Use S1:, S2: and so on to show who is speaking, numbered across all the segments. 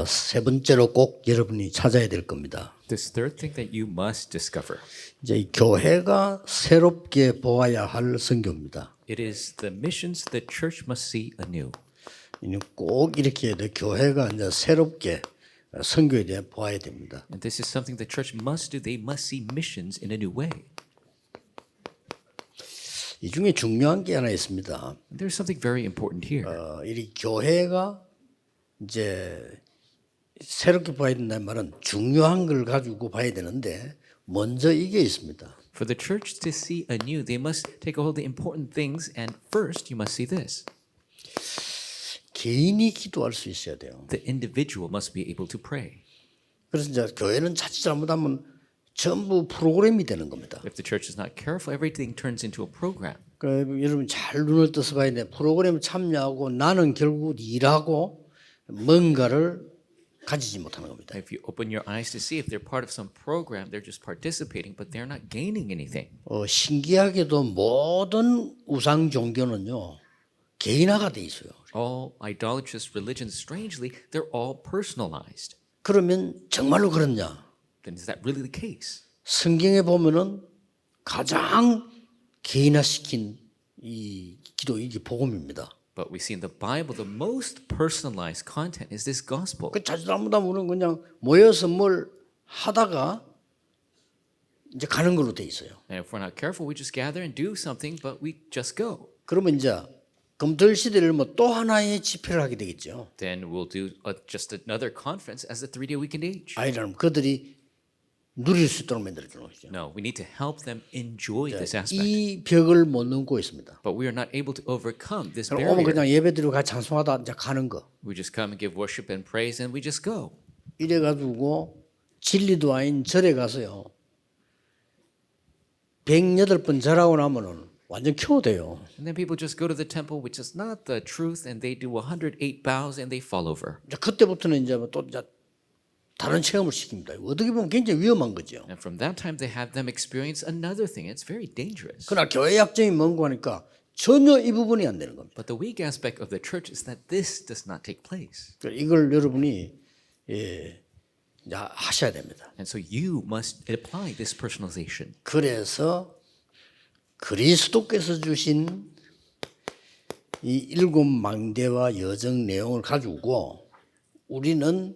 S1: 세 번째로 꼭 여러분이 찾아야 될 겁니다.
S2: This third thing that you must discover.
S1: 이제 이 교회가 새롭게 보아야 할 선교입니다.
S2: It is the missions the church must see anew.
S1: 이는 꼭 이렇게 해야 돼. 교회가 이제 새롭게 선교에 대해 보아야 됩니다.
S2: And this is something the church must do. They must see missions in a new way.
S1: 이 중에 중요한 게 하나 있습니다.
S2: There's something very important here.
S1: 이 교회가 이제 새롭게 봐야 된다는 말은 중요한 걸 가지고 봐야 되는데 먼저 이게 있습니다.
S2: For the church to see anew, they must take a hold of the important things, and first you must see this.
S1: 개인이 기도할 수 있어야 돼요.
S2: The individual must be able to pray.
S1: 그래서 이제 교회는 자칫 잘못하면 전부 프로그램이 되는 겁니다.
S2: If the church is not careful, everything turns into a program.
S1: 그러니까 여러분 잘 눈을 떠서 봐야 돼. 프로그램 참여하고 나는 결국 일하고 뭔가를 가지지 못하는 겁니다.
S2: If you open your eyes to see if they're part of some program, they're just participating, but they're not gaining anything.
S1: 신기하게도 모든 우상 종교는요 개인화가 돼 있어요.
S2: All idolatrous religions, strangely, they're all personalized.
S1: 그러면 정말로 그렇냐?
S2: Then is that really the case?
S1: 성경에 보면은 가장 개인화시킨 이 기도 이게 복음입니다.
S2: But we see in the Bible the most personalized content is this gospel.
S1: 그 자칫 잘못하면 우리는 그냥 모여서 뭘 하다가 이제 가는 걸로 돼 있어요.
S2: And if we're not careful, we just gather and do something, but we just go.
S1: 그러면 이제 금토일 시대를 뭐 또 하나의 집회를 하게 되겠죠.
S2: Then we'll do just another conference as the 3-day weekend age.
S1: 아니라면 그들이 누릴 수 있도록 만들어 주는 거죠.
S2: No, we need to help them enjoy this aspect.
S1: 이 벽을 못 넘고 있습니다.
S2: But we are not able to overcome this
S1: 그럼 오면
S2: barrier.
S1: 그냥 예배드리고 같이 찬송하다 이제 가는 거.
S2: We just come and give worship and praise, and we just go.
S1: 이래가지고 진리도 아닌 절에 가서요. 108번 절하고 나면은 완전 켜돼요.
S2: And then people just go to the temple, which is not the truth, and they do 108 bows and they fall over.
S1: 이제 그때부터는 이제 또 이제 다른 체험을 시킵니다. 어떻게 보면 굉장히 위험한 거죠.
S2: And from that time, they have them experience another thing. It's very dangerous.
S1: 그러나 교회 약점이 뭔고 하니까 전혀 이 부분이 안 되는 겁니다.
S2: But the weak aspect of the church is that this does not take place.
S1: 이걸 여러분이 이제 하셔야 됩니다.
S2: And so you must apply this personalization.
S1: 그래서 그리스도께서 주신 이 7 망대와 여정 내용을 가지고 우리는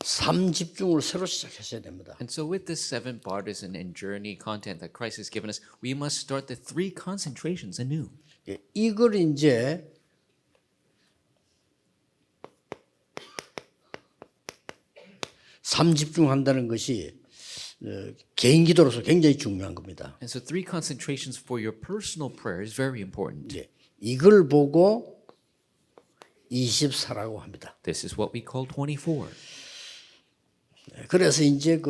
S1: 삶 집중을 새로 시작하셔야 됩니다.
S2: And so with this 7 partisan and journey content that Christ has given us, we must start the 3 concentrations anew.
S1: 이걸 이제 삶 집중한다는 것이 개인 기도로서 굉장히 중요한 겁니다.
S2: And so 3 concentrations for your personal prayer is very important.
S1: 이걸 보고 24라고 합니다.
S2: This is what we call 24.
S1: 그래서 이제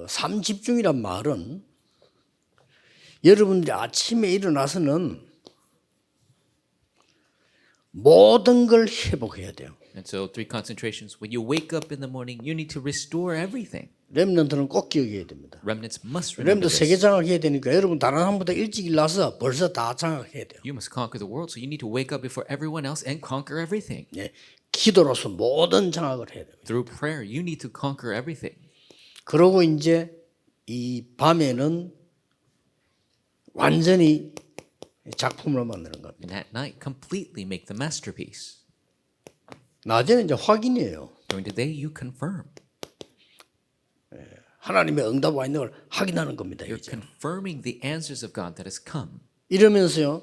S1: 삶 집중이란 말은 여러분들이 아침에 일어나서는 모든 걸 회복해야 돼요.
S2: And so 3 concentrations. When you wake up in the morning, you need to restore everything.
S1: 렘넌트는 꼭 기억해야 됩니다.
S2: Remnants must remember
S1: 렘넌트 세계
S2: this.
S1: 장악해야 되니까 여러분 다른 사람보다 일찍 일어나서 벌써 다 장악해야 돼요.
S2: You must conquer the world, so you need to wake up before everyone else and conquer everything.
S1: 기도로서 모든 장악을 해야 됩니다.
S2: Through prayer, you need to conquer everything.
S1: 그러고 이제 이 밤에는 완전히 작품을 만드는 겁니다.
S2: And at night, completely make the masterpiece.
S1: 낮에는 이제 확인이에요.
S2: During the day, you confirm.
S1: 하나님의 응답 와 있는 걸 확인하는 겁니다.
S2: You're
S1: 이제.
S2: confirming the answers of God that has come.
S1: 이러면서요,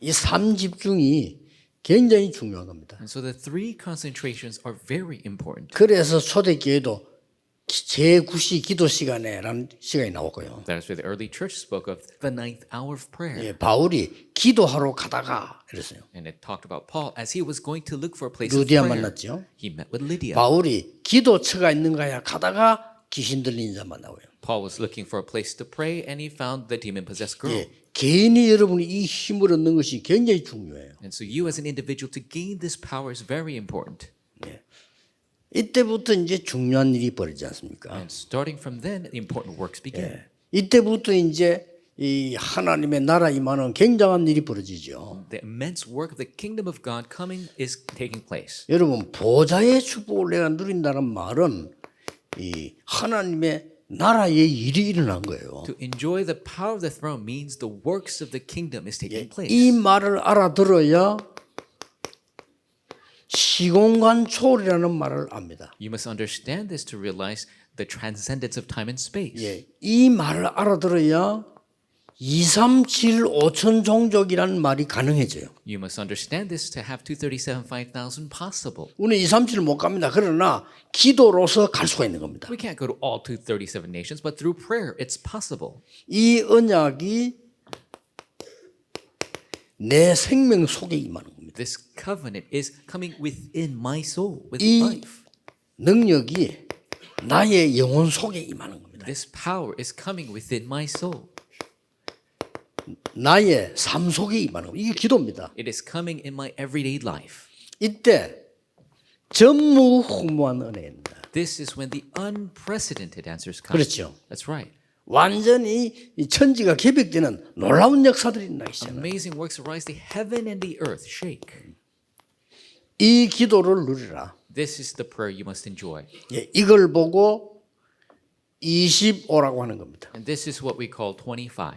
S1: 이 삶 집중이 굉장히 중요한 겁니다.
S2: And so the 3 concentrations are very important.
S1: 그래서 초대교회도 제9시 기도 시간에라는 시간이 나오고요.
S2: That is where the early church spoke of the 9th hour of prayer.
S1: 바울이 기도하러 가다가 이랬어요.
S2: And it talked about Paul as he was going to look for a place of
S1: 루디아
S2: prayer.
S1: 만났죠.
S2: He met with Lydia.
S1: 바울이 기도처가 있는가야 가다가 귀신 들린 자 만나고요.
S2: Paul was looking for a place to pray, and he found the demon-possessed girl.
S1: 개인이 여러분이 이 힘을 얻는 것이 굉장히 중요해요.
S2: And so you as an individual to gain this power is very important.
S1: 이때부터 이제 중요한 일이 벌어지지 않습니까?
S2: And starting from then, the important works begin.
S1: 이때부터 이제 이 하나님의 나라 임하는 굉장한 일이 벌어지죠.
S2: The immense work of the kingdom of God coming is taking place.
S1: 여러분 보좌의 축복을 내가 누린다는 말은 이 하나님의 나라의 일이 일어난 거예요.
S2: To enjoy the power of the throne means the works of the kingdom is taking place.
S1: 이 말을 알아들어야 시공간 초월이라는 말을 압니다.
S2: You must understand this to realize the transcendence of time and space.
S1: 예, 이 말을 알아들어야 2, 3, 7, 5천 종족이라는 말이 가능해져요.
S2: You must understand this to have 237, 5,000 possible.
S1: 우리는 2, 3, 7을 못 갑니다. 그러나 기도로서 갈 수가 있는 겁니다.
S2: We can't go to all 237 nations, but through prayer, it's possible.
S1: 이 언약이 내 생명 속에 임하는 겁니다.
S2: This covenant is coming within my soul, with
S1: 이
S2: life.
S1: 능력이 나의 영혼 속에 임하는 겁니다.
S2: This power is coming within my soul.
S1: 나의 삶 속에 임하는 겁니다. 이게 기도입니다.
S2: It is coming in my everyday life.
S1: 이때 전무후무한 은혜입니다.
S2: This is when the unprecedented answers come.
S1: 그렇죠.
S2: That's right.
S1: 완전히 이 천지가 개벽되는 놀라운 역사들이 일어나기 시작합니다.
S2: Amazing works arise, the heaven and the earth shake.
S1: 이 기도를 누리라.
S2: This is the prayer you must enjoy.
S1: 예, 이걸 보고 25라고 하는 겁니다.
S2: And this is what we call 25.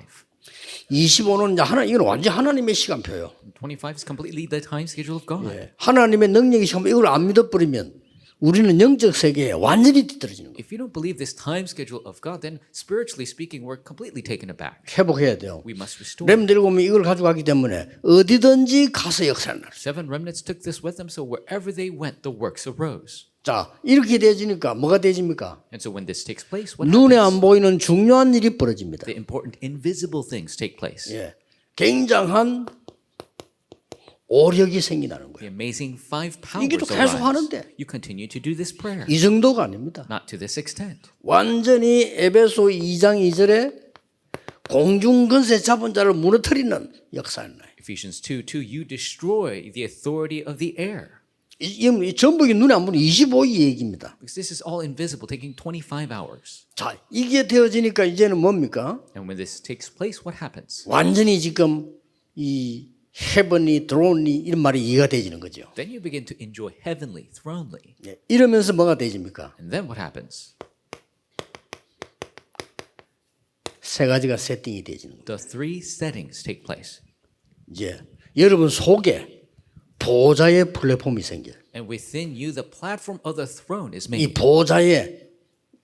S1: 25는 이건 완전 하나님의 시간표예요.
S2: 25 is completely the time schedule of God.
S1: 예, 하나님의 능력이 시간표 이걸 안 믿어버리면 우리는 영적 세계에 완전히 뒤떨어지는 거예요.
S2: If you don't believe this time schedule of God, then spiritually speaking, we're completely taken aback.
S1: 회복해야 돼요.
S2: We must restore.
S1: 렘 들고 오면 이걸 가져가기 때문에 어디든지 가서 역사를 나요.
S2: 7 remnants took this with them, so wherever they went, the works arose.
S1: 자, 이렇게 되어지니까 뭐가 되어집니까?
S2: And so when this takes place, what
S1: 눈에
S2: happens?
S1: 안 보이는 중요한 일이 벌어집니다.
S2: The important invisible things take place.
S1: 예, 굉장한 오력이 생기나는 거예요.
S2: The amazing 5
S1: 이게도
S2: powers
S1: 계속
S2: arise.
S1: 하는데.
S2: You continue to do this prayer.
S1: 이 정도가 아닙니다.
S2: Not to this extent.
S1: 완전히 에베소 2장 2절에 공중 근세 잡은 자를 무너뜨리는 역사를 나요.
S2: Ephesians 2:2, you destroy the authority of the air.
S1: 이 전부 눈에 안 보이는 25의 얘기입니다.
S2: Because this is all invisible, taking 25 hours.
S1: 자, 이게 되어지니까 이제는 뭡니까?
S2: And when this takes place, what happens?
S1: 완전히 지금 이 헤븐이 드론이 이런 말이 이해가 되지는 거죠.
S2: Then you begin to enjoy heavenly, thronely.
S1: 예, 이러면서 뭐가 되집니까?
S2: And then what happens?
S1: 세 가지가 세팅이 되지는 거예요.
S2: The 3 settings take place.
S1: 이제 여러분 속에 보좌의 플랫폼이 생겨요.
S2: And within you, the platform of the throne is
S1: 이
S2: made.
S1: 보좌에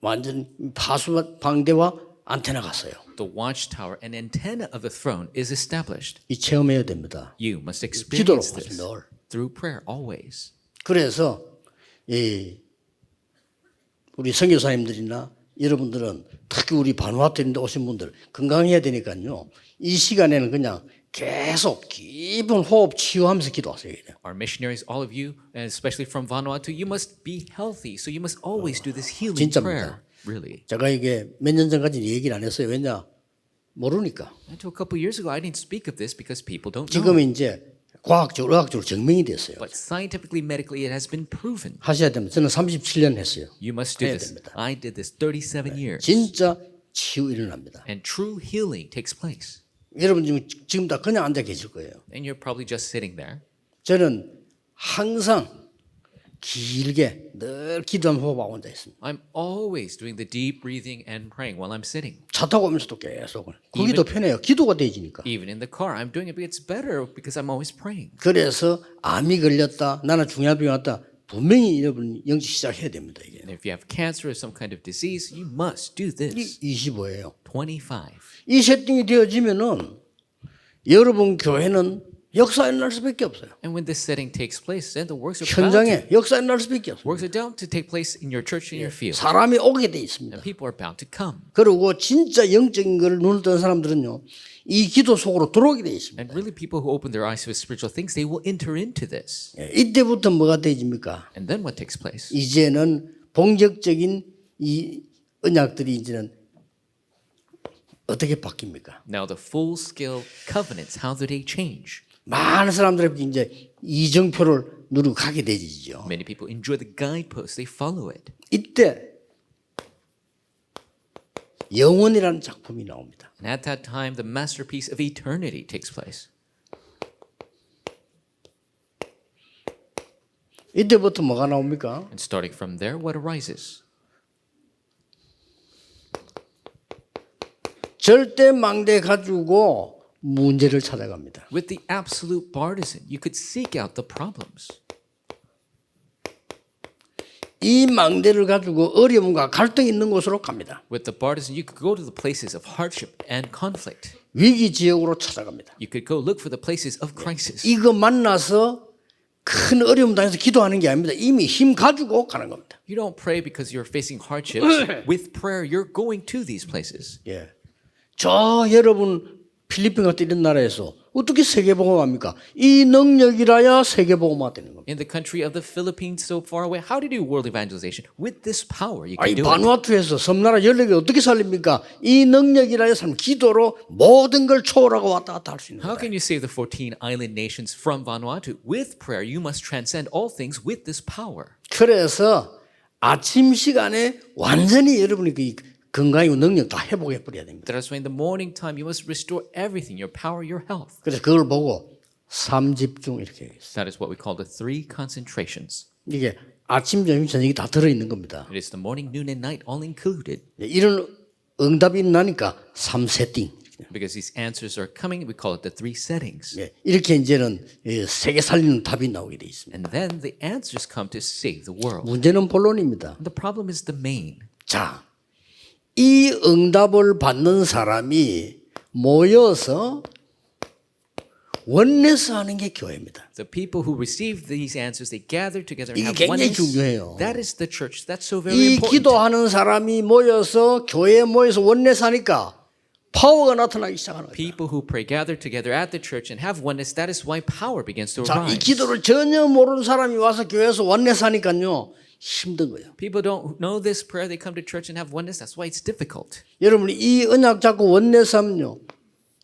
S1: 완전 파수 방대와 안테나가 있어요.
S2: The watchtower and antenna of the throne is established.
S1: 이 체험해야 됩니다.
S2: You must
S1: 기도로
S2: experience this
S1: 늘.
S2: through prayer always.
S1: 그래서 이 우리 선교사님들이나 여러분들은 특히 우리 바누아투인데 오신 분들 건강해야 되니까요. 이 시간에는 그냥 계속 깊은 호흡 치유하면서 기도하세요.
S2: Our missionaries, all of you, and especially from Vanuatu, you must be healthy. So you must always do this healing
S1: 진짜입니다.
S2: prayer. Really.
S1: 제가 이게 몇 년 전까지 얘기를 안 했어요. 왜냐? 모르니까.
S2: Until a couple years ago, I didn't speak of this because people don't
S1: 지금
S2: know.
S1: 이제 과학적으로 의학적으로 증명이 됐어요.
S2: But scientifically, medically, it has been proven.
S1: 하셔야 됩니다. 저는 37년 했어요.
S2: You must do
S1: 해야
S2: this.
S1: 됩니다.
S2: I did this 37 years.
S1: 진짜 치유 일어납니다.
S2: And true healing takes place.
S1: 여러분 지금 다 그냥 앉아 계실 거예요.
S2: And you're probably just sitting there.
S1: 저는 항상 길게 늘 기도하며 호흡하고 앉아 있습니다.
S2: I'm always doing the deep breathing and praying while I'm sitting.
S1: 차 타고 오면서도 계속. 그게 더 편해요. 기도가 되지니까.
S2: Even in the car, I'm doing it, but it's better because I'm always praying.
S1: 그래서 암이 걸렸다, 나는 중요한 병이 왔다. 분명히 여러분 영적 시작해야 됩니다. 이게.
S2: And if you have cancer or some kind of disease, you must do this.
S1: 25예요.
S2: 25.
S1: 이 세팅이 되어지면은 여러분 교회는 역사에 날 수밖에 없어요.
S2: And when this setting takes place, then the works are bound
S1: 현장에 역사에 날 수밖에 없어요.
S2: works are bound to take place in your church and your field.
S1: 사람이 오게 돼 있습니다.
S2: And people are bound to come.
S1: 그리고 진짜 영적인 걸 눈을 뜬 사람들은요, 이 기도 속으로 들어오게 돼 있습니다.
S2: And really, people who open their eyes to spiritual things, they will enter into this.
S1: 이때부터 뭐가 되집니까?
S2: And then what takes place?
S1: 이제는 본격적인 이 언약들이 이제는 어떻게 바뀝니까?
S2: Now, the full-scale covenants, how do they change?
S1: 많은 사람들이 이제 이정표를 누리고 가게 되지죠.
S2: Many people enjoy the guideposts, they follow it.
S1: 이때 영원이라는 작품이 나옵니다.
S2: And at that time, the masterpiece of eternity takes place.
S1: 이때부터 뭐가 나옵니까?
S2: And starting from there, what arises?
S1: 절대 망대 가지고 문제를 찾아갑니다.
S2: With the absolute partisan, you could seek out the problems.
S1: 이 망대를 가지고 어려움과 갈등이 있는 곳으로 갑니다.
S2: With the partisan, you could go to the places of hardship and conflict.
S1: 위기 지역으로 찾아갑니다.
S2: You could go look for the places of crisis.
S1: 이거 만나서 큰 어려움 당해서 기도하는 게 아닙니다. 이미 힘 가지고 가는 겁니다.
S2: You don't pray because you're facing hardships. With prayer, you're going to these places.
S1: 예. 저 여러분 필리핀 같은 이런 나라에서 어떻게 세계복음합니까? 이 능력이라야 세계복음화 되는 겁니다.
S2: In the country of the Philippines, so far away, how do you do world evangelization? With this power, you can
S1: 아니
S2: do it.
S1: 바누아투에서 섬나라 14개 어떻게 살립니까? 이 능력이라야 삶 기도로 모든 걸 초월하고 왔다 갔다 할 수 있는
S2: How
S1: 거다.
S2: can you save the 14 island nations from Vanuatu? With prayer, you must transcend all things with this power.
S1: 그래서 아침 시간에 완전히 여러분이 그 건강이고 능력 다 회복해 버려야 됩니다.
S2: That's why in the morning time, you must restore everything, your power, your health.
S1: 그래서 그걸 보고 삼집중 이렇게 얘기했어요.
S2: That is what we call the 3 concentrations.
S1: 이게 아침, 점심, 저녁이 다 들어있는 겁니다.
S2: It is the morning, noon, and night all included.
S1: 이런 응답이 나니까 3세팅.
S2: Because these answers are coming, we call it the 3 settings.
S1: 이렇게 이제는 세계 살리는 답이 나오게 돼 있습니다.
S2: And then the answers come to save the world.
S1: 문제는 본론입니다.
S2: And the problem is the main.
S1: 자, 이 응답을 받는 사람이 모여서 원내스 하는 게 교회입니다.
S2: The people who receive these answers, they gather together and
S1: 이게
S2: have
S1: 굉장히
S2: oneness.
S1: 중요해요.
S2: That is the church. That's so very
S1: 이
S2: important.
S1: 기도하는 사람이 모여서 교회에 모여서 원내스 하니까 파워가 나타나기 시작하는 거예요.
S2: People who pray gather together at the church and have oneness, that is why power begins to
S1: 자, 이
S2: arise.
S1: 기도를 전혀 모르는 사람이 와서 교회에서 원내스 하니까요. 힘든 거예요.
S2: People don't know this prayer, they come to church and have oneness, that's why it's difficult.
S1: 여러분이 이 언약 잡고 원내스 하면요.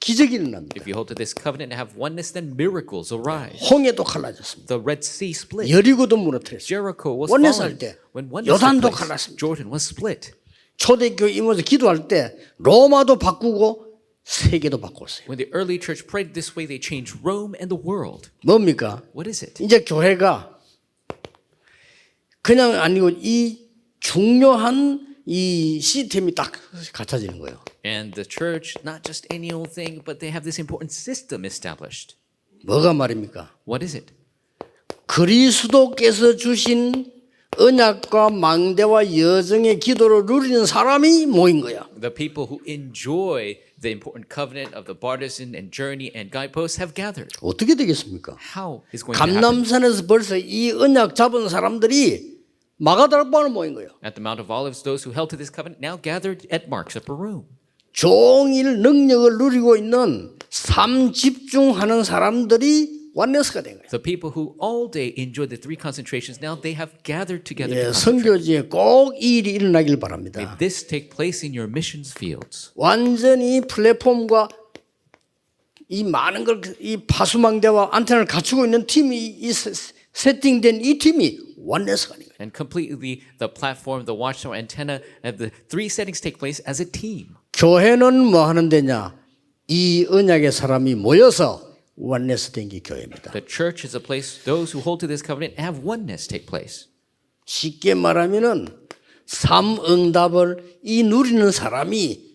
S1: 기적이 일어납니다.
S2: If you hold to this covenant and have oneness, then miracles arise.
S1: 홍해도 갈라졌습니다.
S2: The Red Sea split.
S1: 여리고도 무너뜨렸어요.
S2: Jericho was
S1: 원내스
S2: fallen.
S1: 할 때
S2: When oneness took
S1: 요단도
S2: place,
S1: 갈랐습니다.
S2: Jordan was split.
S1: 초대교회 임원서 기도할 때 로마도 바꾸고 세계도 바꿨어요.
S2: When the early church prayed this way, they changed Rome and the world.
S1: 뭡니까?
S2: What is it?
S1: 이제 교회가 그냥 아니고 이 중요한 이 시스템이 딱 갖춰지는 거예요.
S2: And the church, not just any old thing, but they have this important system established.
S1: 뭐가 말입니까?
S2: What is it?
S1: 그리스도께서 주신 언약과 망대와 여정의 기도를 누리는 사람이 모인 거야.
S2: The people who enjoy the important covenant of the partisan and journey and guideposts have gathered.
S1: 어떻게 되겠습니까?
S2: How is going to happen?
S1: 감람산에서 벌써 이 언약 잡은 사람들이 마가다락방을 모인 거예요.
S2: At the Mount of Olives, those who held to this covenant now gathered at Mark's upper room.
S1: 종일 능력을 누리고 있는 삶 집중하는 사람들이 원네스가 된 거예요.
S2: The people who all day enjoyed the 3 concentrations, now they have gathered together.
S1: 예,
S2: to concentrate.
S1: 선교지에 꼭 이 일이 일어나길 바랍니다.
S2: May this take place in your missions fields.
S1: 완전히 플랫폼과 이 많은 걸 이 파수망대와 안테나를 갖추고 있는 팀이 이 세팅된 이 팀이 원네스가 아닌 거예요.
S2: And completely the platform, the watchtower, antenna, the 3 settings take place as a team.
S1: 교회는 뭐 하는 데냐? 이 언약의 사람이 모여서 원네스 된 게 교회입니다.
S2: The church is a place those who hold to this covenant have oneness take place.
S1: 쉽게 말하면은 삶 응답을 이 누리는 사람이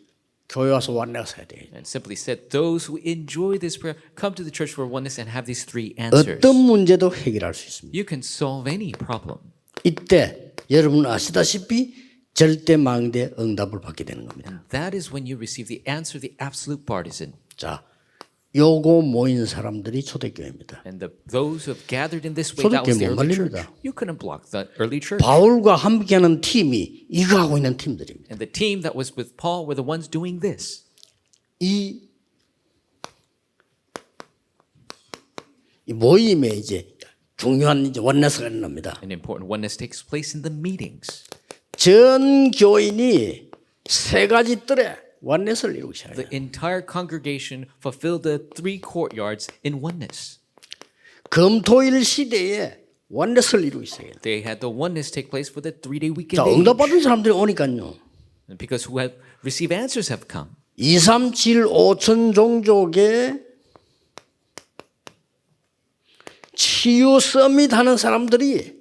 S1: 교회 와서 원네스 해야 돼요.
S2: And simply said, those who enjoy this prayer come to the church for oneness and have these 3 answers.
S1: 어떤 문제도 해결할 수 있습니다.
S2: You can solve any problem.
S1: 이때 여러분 아시다시피 절대 망대 응답을 받게 되는 겁니다.
S2: And that is when you receive the answer, the absolute partisan.
S1: 자, 요거 모인 사람들이 초대교회입니다.
S2: And those who have gathered in this way, that was the
S1: 초대교회 못
S2: early church.
S1: 말립니다.
S2: You couldn't block the early church.
S1: 바울과 함께하는 팀이 이거 하고 있는 팀들입니다.
S2: And the team that was with Paul were the ones doing this.
S1: 이 모임에 이제 중요한 이제 원내스가 일어납니다.
S2: An important oneness takes place in the meetings.
S1: 전 교인이 3가지 뜰에 원내스를 이루기 시작해요.
S2: The entire congregation fulfilled the 3 courtyards in oneness.
S1: 금토일 시대에 원내스를 이루기 시작해요.
S2: They had the oneness take place for the 3-day
S1: 자,
S2: weekend age.
S1: 응답받은 사람들이 오니까요.
S2: Because who have received answers have come.
S1: 2, 3, 7, 5천 종족의 치유 서밋 하는 사람들이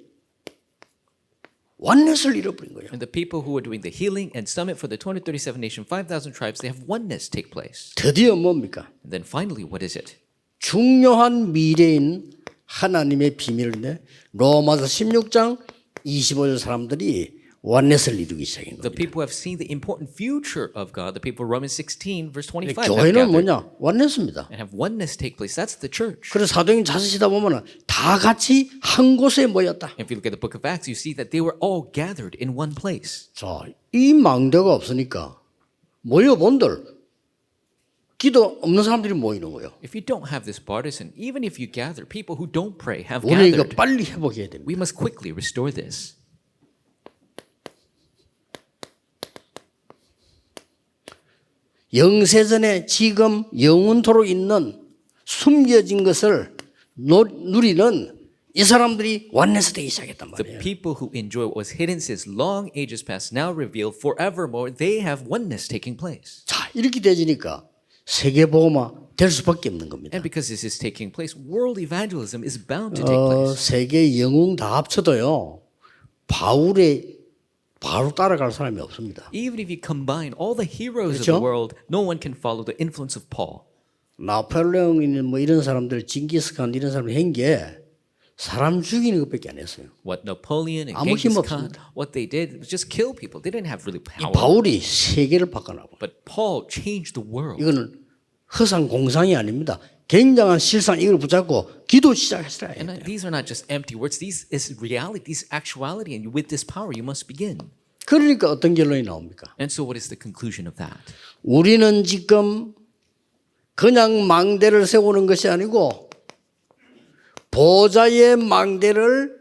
S1: 원넷을 잃어버린 거예요.
S2: And the people who are doing the healing and summit for the 237 nation, 5,000 tribes, they have oneness take place.
S1: 드디어 뭡니까?
S2: And then finally, what is it?
S1: 중요한 미래인 하나님의 비밀인데 로마서 16장 25절 사람들이 원넷을 이루기 시작한
S2: The
S1: 겁니다.
S2: people who have seen the important future of God, the people of Romans 16, verse 25, have
S1: 교회는
S2: gathered
S1: 뭐냐? 원넷입니다.
S2: and have oneness take place. That's the church.
S1: 그래서 사도행 자세히다 보면 다 같이 한 곳에 모였다.
S2: If you look at the book of Acts, you see that they were all gathered in one place.
S1: 자, 이 망대가 없으니까 모여본들 기도 없는 사람들이 모이는 거예요.
S2: If you don't have this partisan, even if you gather, people who don't pray have
S1: 우리 이거
S2: gathered.
S1: 빨리 회복해야 됩니다.
S2: We must quickly restore this.
S1: 영세전에 지금 영원토록 있는 숨겨진 것을 누리는 이 사람들이 원넷이 되기 시작했단
S2: The
S1: 말이에요.
S2: people who enjoy what was hidden since long ages past, now revealed forevermore, they have oneness taking place.
S1: 자, 이렇게 되지니까 세계복음화 될 수밖에 없는 겁니다.
S2: And because this is taking place, world evangelism is bound to take place.
S1: 세계 영웅 다 합쳐도요. 바로 따라갈 사람이 없습니다.
S2: Even if you combine all the heroes of
S1: 그렇죠?
S2: the world, no one can follow the influence of Paul.
S1: 나폴레옹이나 뭐 이런 사람들, 징기스칸 이런 사람들 한 게 사람 죽이는 것밖에 안 했어요.
S2: What Napoleon and
S1: 아무
S2: Genghis
S1: 힘
S2: Khan,
S1: 없습니다.
S2: what they did was just kill people. They didn't have really
S1: 이
S2: power.
S1: 바울이 세계를 바꿔나고
S2: But Paul changed the world.
S1: 이거는 허상 공상이 아닙니다. 굉장한 실상 이걸 붙잡고 기도 시작했어야
S2: And
S1: 해요.
S2: these are not just empty words. These is reality. This is actuality. And with this power, you must begin.
S1: 그러니까 어떤 결론이 나옵니까?
S2: And so, what is the conclusion of that?
S1: 우리는 지금 그냥 망대를 세우는 것이 아니고 보좌의 망대를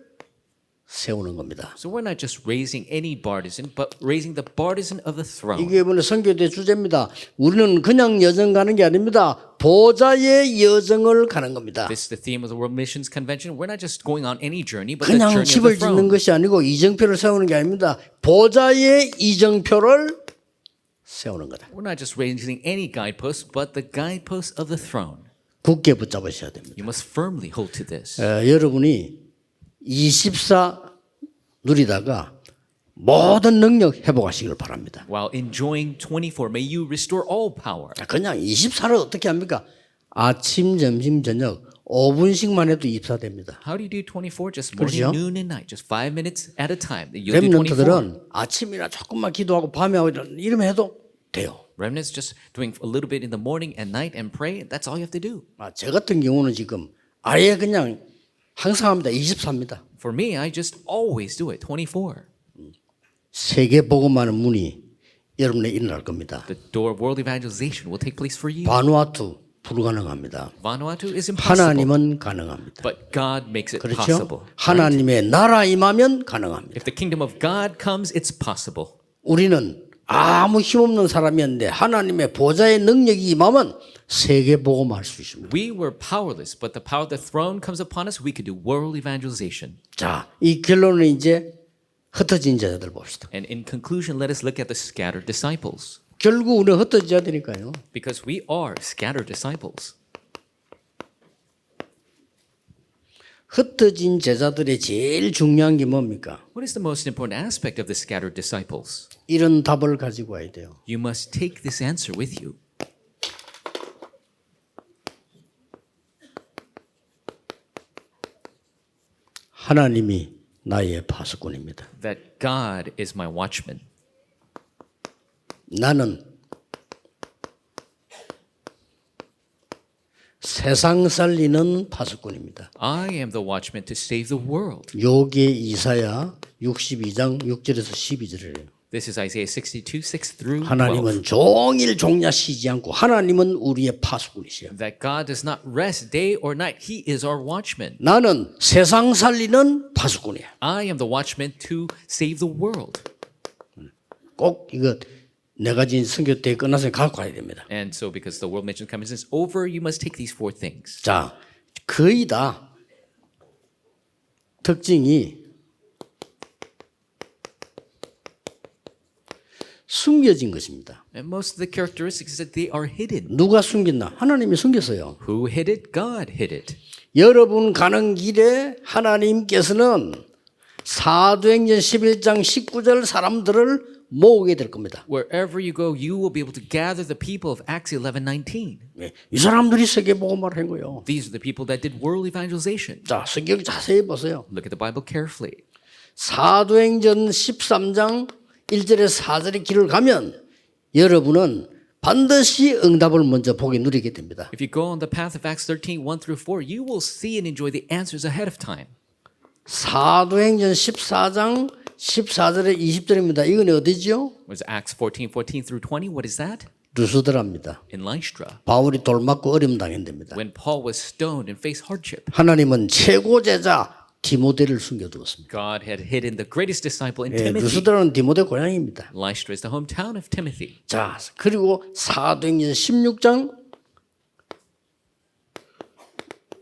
S1: 세우는 겁니다.
S2: So we're not just raising any partisan, but raising the partisan of the throne.
S1: 이게 이번에 선교대 주제입니다. 우리는 그냥 여정 가는 게 아닙니다. 보좌의 여정을 가는 겁니다.
S2: This is the theme of the World Missions Convention. We're not just going on any journey, but the
S1: 그냥
S2: journey of
S1: 집을
S2: the
S1: 짓는
S2: throne.
S1: 것이 아니고 이정표를 세우는 게 아닙니다. 보좌의 이정표를 세우는 거다.
S2: We're not just raising any guideposts, but the guideposts of the throne.
S1: 굳게 붙잡으셔야 됩니다.
S2: You must firmly hold to this.
S1: 여러분이 24 누리다가 모든 능력 회복하시길 바랍니다.
S2: While enjoying 24, may you restore all power.
S1: 그냥 24를 어떻게 합니까? 아침, 점심, 저녁 5분씩만 해도 24 됩니다.
S2: How do you do 24? Just morning,
S1: 그렇죠?
S2: noon, and night. Just 5 minutes at a time. You'll do 24.
S1: 렘넌트들은 아침이나 조금만 기도하고 밤에 하고 이러면 해도 돼요.
S2: Remnants just doing a little bit in the morning and night and pray. That's all you have to do.
S1: 저 같은 경우는 지금 아예 그냥 항상 합니다. 24입니다.
S2: For me, I just always do it. 24.
S1: 세계 복음하는 문이 여러분에 일어날 겁니다.
S2: The door of world evangelization will take place for you.
S1: 바누아투 불가능합니다.
S2: Vanuatu is impossible.
S1: 하나님은 가능합니다.
S2: But God makes it
S1: 그렇죠?
S2: possible.
S1: 하나님의 나라 임하면 가능합니다.
S2: If the kingdom of God comes, it's possible.
S1: 우리는 아무 힘없는 사람이었는데 하나님의 보좌의 능력이 임하면 세계 복음할 수 있습니다.
S2: We were powerless, but the power of the throne comes upon us. We could do world evangelization.
S1: 자, 이 결론은 이제 흩어진 자들 봅시다.
S2: And in conclusion, let us look at the scattered disciples.
S1: 결국 우리는 흩어진 자들이니까요.
S2: Because we are scattered disciples.
S1: 흩어진 제자들의 제일 중요한 게 뭡니까?
S2: What is the most important aspect of the scattered disciples?
S1: 이런 답을 가지고 와야 돼요.
S2: You must take this answer with you.
S1: 하나님이 나의 파수꾼입니다.
S2: That God is my watchman.
S1: 나는 세상 살리는 파수꾼입니다.
S2: I am the watchman to save the world.
S1: 요게 이사야 62장 6절에서 12절이에요.
S2: This is Isaiah 62, 6 through 12.
S1: 하나님은 종일 종야 쉬지 않고 하나님은 우리의 파수꾼이시요.
S2: That God does not rest day or night. He is our watchman.
S1: 나는 세상 살리는 파수꾼이야.
S2: I am the watchman to save the world.
S1: 꼭 이거 네 가지 선교 때 끝나서 갖고 가야 됩니다.
S2: And so because the world mission conference is over, you must take these 4 things.
S1: 자, 거의 다 특징이 숨겨진 것입니다.
S2: And most of the characteristics is that they are hidden.
S1: 누가 숨겼나? 하나님이 숨겼어요.
S2: Who hid it? God hid it.
S1: 여러분 가는 길에 하나님께서는 사도행전 11장 19절 사람들을 모으게 될 겁니다.
S2: Wherever you go, you will be able to gather the people of Acts 11:19.
S1: 예, 이 사람들이 세계복음화를 한 거예요.
S2: These are the people that did world evangelization.
S1: 자, 성경 자세히 보세요.
S2: Look at the Bible carefully.
S1: 사도행전 13장 1절에 4절의 길을 가면 여러분은 반드시 응답을 먼저 보게 누리게 됩니다.
S2: If you go on the path of Acts 13, 1 through 4, you will see and enjoy the answers ahead of time.
S1: 사도행전 14장 14절에 20절입니다. 이건 어디죠?
S2: Was Acts 14 through 20? What is that?
S1: 루스드라입니다.
S2: In Lystra.
S1: 바울이 돌 맞고 어려움 당했답니다.
S2: When Paul was stoned and faced hardship.
S1: 하나님은 최고 제자 디모데를 숨겨두었습니다.
S2: God had hidden the greatest disciple in
S1: 예,
S2: Timothy.
S1: 루스드라는 디모데 고향입니다.
S2: Lystra is the hometown of Timothy.
S1: 자, 그리고 사도행전 16장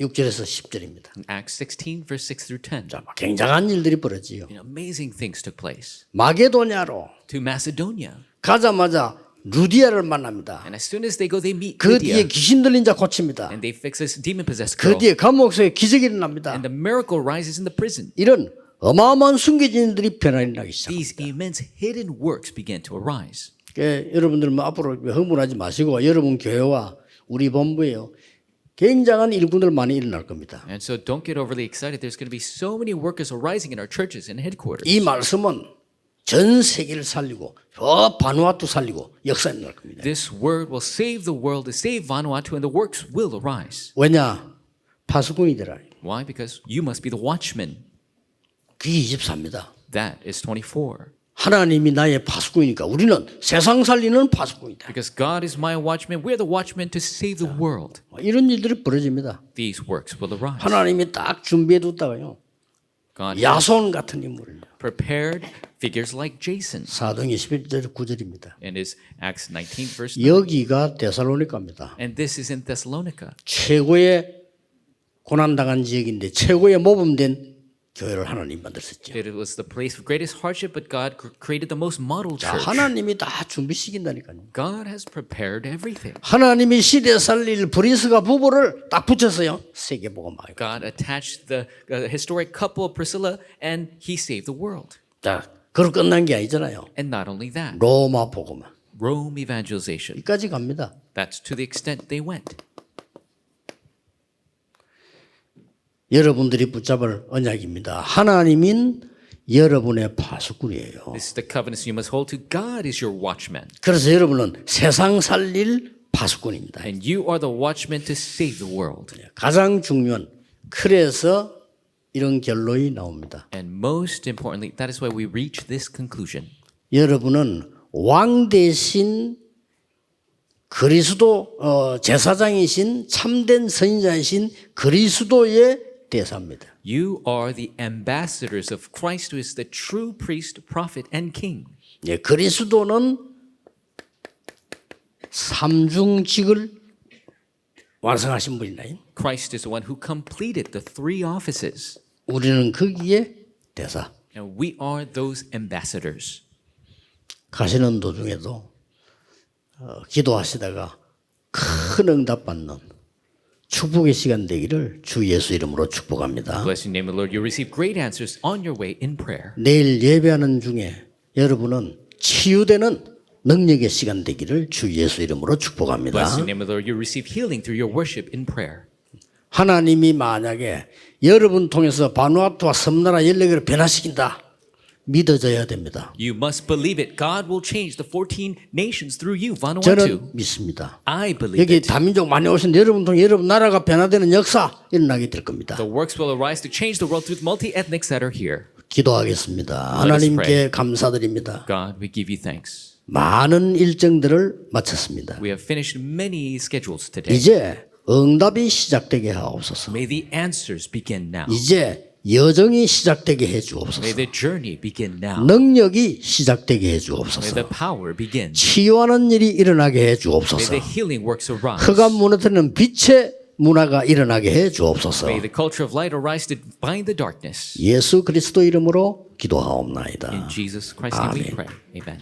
S1: 6절에서 10절입니다.
S2: In Acts 16, verse 6 through 10.
S1: 자, 굉장한 일들이 벌어지요.
S2: Amazing things took place.
S1: 마게도냐로
S2: To Macedonia.
S1: 가자마자 루디아를 만납니다.
S2: And as soon as they go, they meet
S1: 그 뒤에
S2: Lydia.
S1: 귀신 들린 자 고칩니다.
S2: And they fix this demon-possessed
S1: 그
S2: girl.
S1: 뒤에 감옥에서 기적이 일어납니다.
S2: And the miracle rises in the prison.
S1: 이런 어마어마한 숨겨진 일들이 변화를 나기 시작합니다.
S2: These immense hidden works began to arise.
S1: 여러분들 뭐 앞으로 흥분하지 마시고 여러분 교회와 우리 본부에요. 굉장한 일꾼들 많이 일어날 겁니다.
S2: And so don't get overly excited. There's going to be so many workers arising in our churches and headquarters.
S1: 이 말씀은 전 세계를 살리고 저 바누아투 살리고 역사에 일어날 겁니다.
S2: This word will save the world, save Vanuatu, and the works will arise.
S1: 왜냐? 파수꾼이더라.
S2: Why? Because you must be the watchman.
S1: 그게 24입니다.
S2: That is 24.
S1: 하나님이 나의 파수꾼이니까 우리는 세상 살리는 파수꾼이다.
S2: Because God is my watchman, we're the watchmen to save the world.
S1: 이런 일들이 벌어집니다.
S2: These works will arise.
S1: 하나님이 딱 준비해 뒀다가요.
S2: God has
S1: 야손 같은 인물을
S2: prepared figures like Jason.
S1: 사도행전 11절 9절입니다.
S2: And is Acts 19 verse 9.
S1: 여기가 데살로니가입니다.
S2: And this is in Thessalonica.
S1: 최고의 고난당한 지역인데 최고의 모범된 교회를 하나님 만드셨죠.
S2: It was the place of greatest hardship, but God created the most model
S1: 자,
S2: church.
S1: 하나님이 다 준비시킨다니까요.
S2: God has prepared everything.
S1: 하나님이 시대 살릴 브리스가 부부를 딱 붙였어요. 세계복음화.
S2: God attached the historic couple of Priscilla and he saved the world.
S1: 자, 그걸 끝난 게 아니잖아요.
S2: And not only that,
S1: 로마 복음화.
S2: Rome evangelization.
S1: 여기까지 갑니다.
S2: That's to the extent they went.
S1: 여러분들이 붙잡을 언약입니다. 하나님인 여러분의 파수꾼이에요.
S2: This is the covenant you must hold to. God is your watchman.
S1: 그래서 여러분은 세상 살릴 파수꾼입니다.
S2: And you are the watchman to save the world.
S1: 가장 중요한 그래서 이런 결론이 나옵니다.
S2: And most importantly, that is why we reach this conclusion.
S1: 여러분은 왕 대신 그리스도 제사장이신 참된 선지자이신 그리스도의 대사입니다.
S2: You are the ambassadors of Christ, who is the true priest, prophet, and king.
S1: 예, 그리스도는 삼중직을 완성하신 분이나요?
S2: Christ is the one who completed the three offices.
S1: 우리는 거기에 대사.
S2: And we are those ambassadors.
S1: 가시는 도중에도 기도하시다가 큰 응답 받는 축복의 시간 되기를 주 예수 이름으로 축복합니다.
S2: Bless your name, the Lord. You receive great answers on your way in prayer.
S1: 내일 예배하는 중에 여러분은 치유되는 능력의 시간 되기를 주 예수 이름으로 축복합니다.
S2: Bless your name, the Lord. You receive healing through your worship in prayer.
S1: 하나님이 만약에 여러분 통해서 바누아투와 섬나라 14개를 변화시킨다. 믿어져야 됩니다.
S2: You must believe it. God will change the 14 nations through you, Vanuatu.
S1: 저는 믿습니다.
S2: I believe
S1: 여기
S2: it.
S1: 다민족 많이 오신 여러분 통해 여러분 나라가 변화되는 역사 일어나게 될 겁니다.
S2: The works will arise to change the world through the multi-ethnics that are here.
S1: 기도하겠습니다. 하나님께 감사드립니다.
S2: God, we give you thanks.
S1: 많은 일정들을 마쳤습니다.
S2: We have finished many schedules today.
S1: 이제 응답이 시작되게 하옵소서.
S2: May the answers begin now.
S1: 이제 여정이 시작되게 해 주옵소서.
S2: May the journey begin now.
S1: 능력이 시작되게 해
S2: May
S1: 주옵소서.
S2: the power begin.
S1: 치유하는 일이 일어나게 해
S2: May
S1: 주옵소서.
S2: the healing works arise.
S1: 흑암 무너뜨리는 빛의 문화가 일어나게 해 주옵소서.
S2: May the culture of light arise to bind the darkness.
S1: 예수 그리스도 이름으로 기도하옵나이다.
S2: In Jesus Christ's name we
S1: Amen.
S2: pray. Amen.